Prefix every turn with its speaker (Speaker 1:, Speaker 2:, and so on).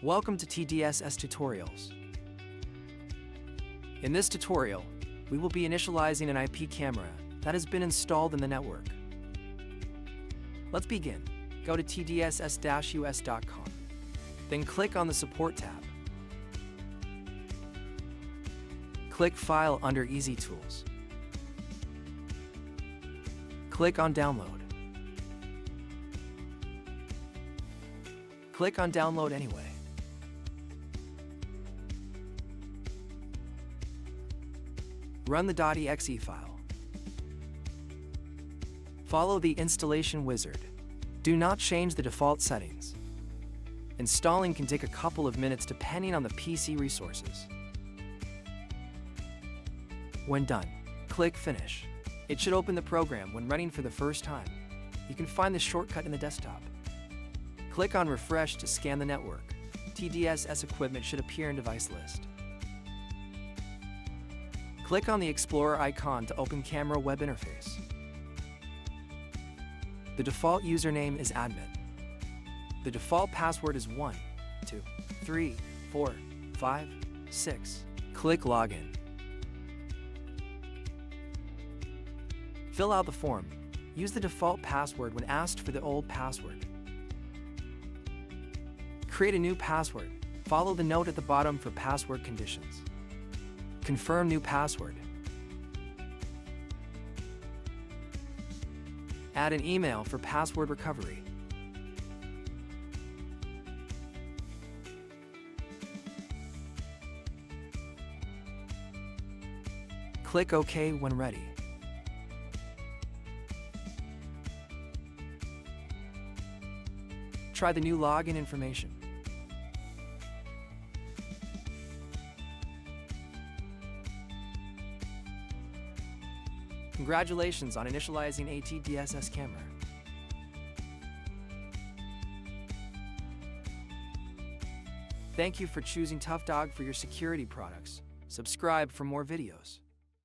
Speaker 1: Welcome to TDSS Tutorials. In this tutorial, we will be initializing an IP camera that has been installed in the network. Let's begin. Go to tdss-us.com. Then click on the Support tab. Click File under EZTools. Click on Download. Click on Download anyway. Run the .exe file. Follow the installation wizard. Do not change the default settings. Installing can take a couple of minutes depending on the PC resources. When done, click Finish. It should open the program when running for the first time. You can find the shortcut in the desktop. Click on Refresh to scan the network. TDSS equipment should appear in device list. Click on the Explorer icon to open Camera web interface. The default username is admin. The default password is 1, 2, 3, 4, 5, 6. Click Login. Fill out the form. Use the default password when asked for the old password. Create a new password. Follow the note at the bottom for password conditions. Confirm new password. Add an email for password recovery. Click OK when ready. Try the new login information. Congratulations on initializing a TDSS camera. Thank you for choosing Tough Dog for your security products. Subscribe for more videos.